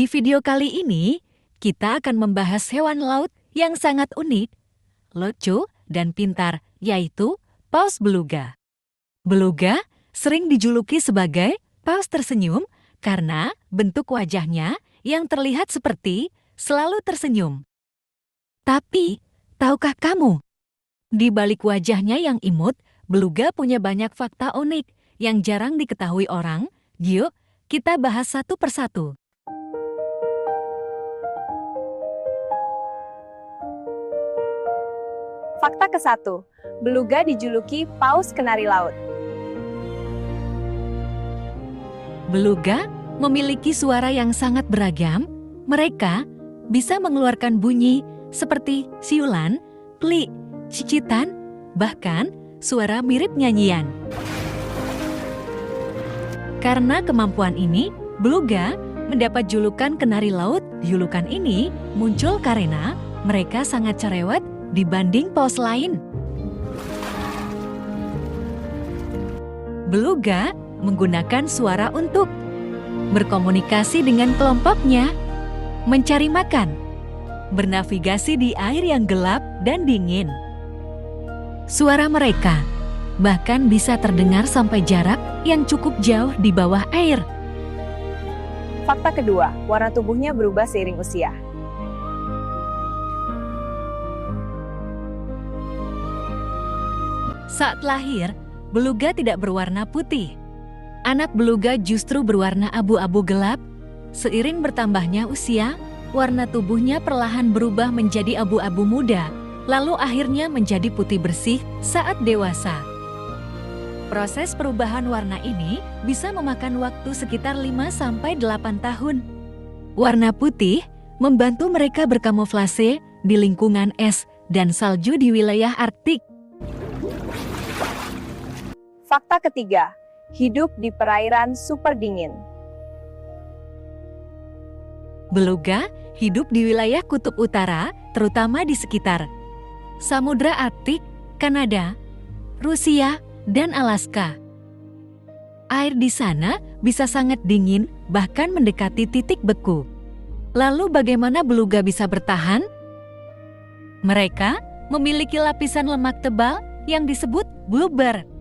Di video kali ini, kita akan membahas hewan laut yang sangat unik, lucu, dan pintar, yaitu paus beluga. Beluga sering dijuluki sebagai paus tersenyum karena bentuk wajahnya yang terlihat seperti selalu tersenyum. Tapi, tahukah kamu? Di balik wajahnya yang imut, beluga punya banyak fakta unik yang jarang diketahui orang. Yuk, kita bahas satu persatu. Fakta ke-1, beluga dijuluki paus kenari laut. Beluga memiliki suara yang sangat beragam. Mereka bisa mengeluarkan bunyi seperti siulan, klik, cicitan, bahkan suara mirip nyanyian. Karena kemampuan ini, beluga mendapat julukan kenari laut. Julukan ini muncul karena mereka sangat cerewet dibanding paus lain. Beluga menggunakan suara untuk berkomunikasi dengan kelompoknya, mencari makan, bernavigasi di air yang gelap dan dingin. Suara mereka bahkan bisa terdengar sampai jarak yang cukup jauh di bawah air. Fakta kedua, warna tubuhnya berubah seiring usia. Saat lahir, beluga tidak berwarna putih. Anak beluga justru berwarna abu-abu gelap. Seiring bertambahnya usia, warna tubuhnya perlahan berubah menjadi abu-abu muda, lalu akhirnya menjadi putih bersih saat dewasa. Proses perubahan warna ini bisa memakan waktu sekitar 5-8 tahun. Warna putih membantu mereka berkamuflase di lingkungan es dan salju di wilayah Arktik. Fakta ketiga, hidup di perairan super dingin. Beluga hidup di wilayah kutub utara, terutama di sekitar Samudra Arktik, Kanada, Rusia, dan Alaska. Air di sana bisa sangat dingin, bahkan mendekati titik beku. Lalu bagaimana beluga bisa bertahan? Mereka memiliki lapisan lemak tebal yang disebut blubber.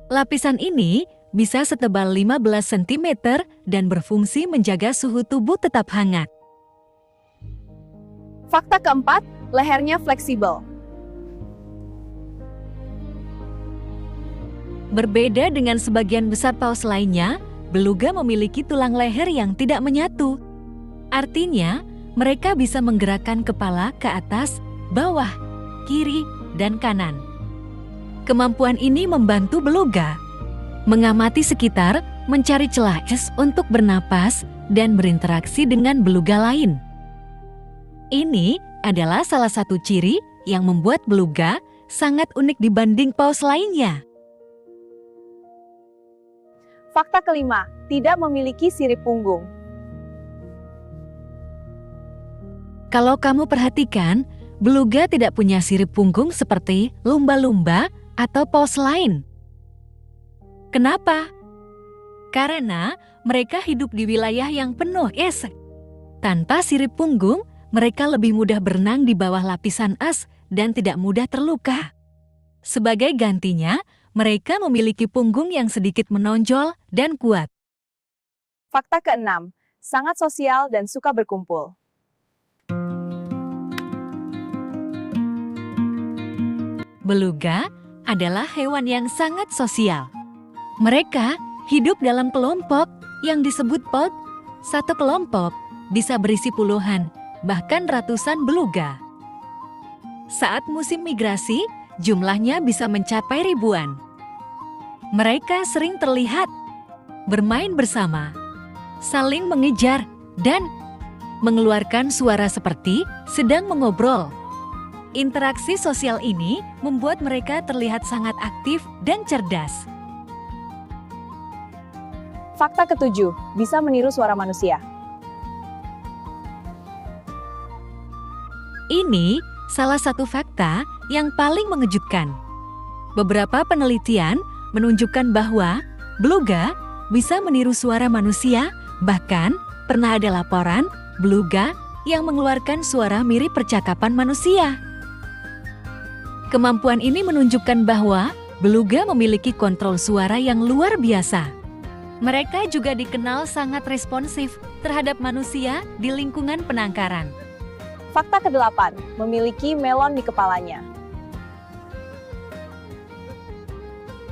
Lapisan ini bisa setebal 15 cm dan berfungsi menjaga suhu tubuh tetap hangat. Fakta keempat, lehernya fleksibel. Berbeda dengan sebagian besar paus lainnya, beluga memiliki tulang leher yang tidak menyatu. Artinya, mereka bisa menggerakkan kepala ke atas, bawah, kiri, dan kanan. Kemampuan ini membantu beluga mengamati sekitar, mencari celah es untuk bernapas, dan berinteraksi dengan beluga lain. Ini adalah salah satu ciri yang membuat beluga sangat unik dibanding paus lainnya. Fakta kelima, tidak memiliki sirip punggung. Kalau kamu perhatikan, beluga tidak punya sirip punggung seperti lumba-lumba atau paus lain. Kenapa? Karena mereka hidup di wilayah yang penuh es. Tanpa sirip punggung, mereka lebih mudah berenang di bawah lapisan es dan tidak mudah terluka. Sebagai gantinya, mereka memiliki punggung yang sedikit menonjol dan kuat. Fakta keenam, sangat sosial dan suka berkumpul. Beluga adalah hewan yang sangat sosial. Mereka hidup dalam kelompok yang disebut pod. Satu kelompok bisa berisi puluhan, bahkan ratusan beluga. Saat musim migrasi, jumlahnya bisa mencapai ribuan. Mereka sering terlihat bermain bersama, saling mengejar, dan mengeluarkan suara seperti sedang mengobrol. Interaksi sosial ini membuat mereka terlihat sangat aktif dan cerdas. Fakta ketujuh, bisa meniru suara manusia. Ini salah satu fakta yang paling mengejutkan. Beberapa penelitian menunjukkan bahwa beluga bisa meniru suara manusia, bahkan pernah ada laporan beluga yang mengeluarkan suara mirip percakapan manusia. Kemampuan ini menunjukkan bahwa beluga memiliki kontrol suara yang luar biasa. Mereka juga dikenal sangat responsif terhadap manusia di lingkungan penangkaran. Fakta ke-8, memiliki melon di kepalanya.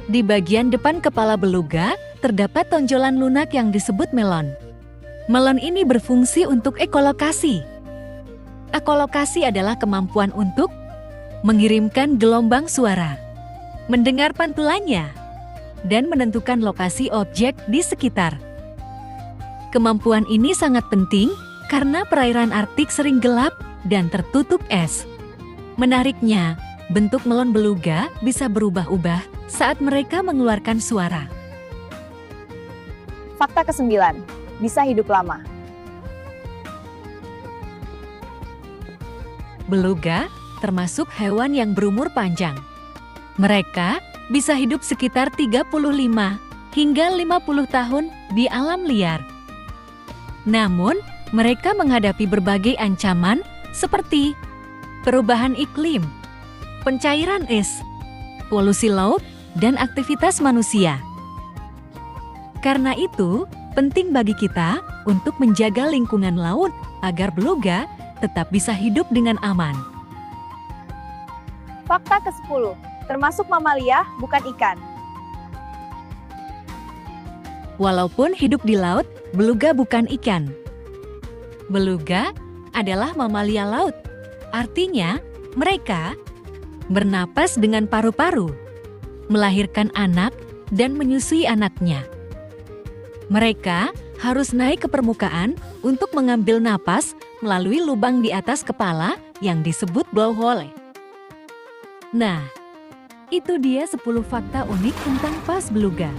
Di bagian depan kepala beluga, terdapat tonjolan lunak yang disebut melon. Melon ini berfungsi untuk ekolokasi. Ekolokasi adalah kemampuan untuk mengirimkan gelombang suara, mendengar pantulannya, dan menentukan lokasi objek di sekitar. Kemampuan ini sangat penting karena perairan Arktik sering gelap dan tertutup es. Menariknya, bentuk melon beluga bisa berubah-ubah saat mereka mengeluarkan suara. Fakta ke-9, bisa hidup lama. Beluga termasuk hewan yang berumur panjang. Mereka bisa hidup sekitar 35 hingga 50 tahun di alam liar. Namun, mereka menghadapi berbagai ancaman seperti perubahan iklim, pencairan es, polusi laut, dan aktivitas manusia. Karena itu, penting bagi kita untuk menjaga lingkungan laut agar beluga tetap bisa hidup dengan aman. Fakta ke-10, termasuk mamalia, bukan ikan. Walaupun hidup di laut, beluga bukan ikan. Beluga adalah mamalia laut. Artinya, mereka bernapas dengan paru-paru, melahirkan anak, dan menyusui anaknya. Mereka harus naik ke permukaan untuk mengambil napas melalui lubang di atas kepala yang disebut blowhole. Nah, itu dia 10 fakta unik tentang pas beluga.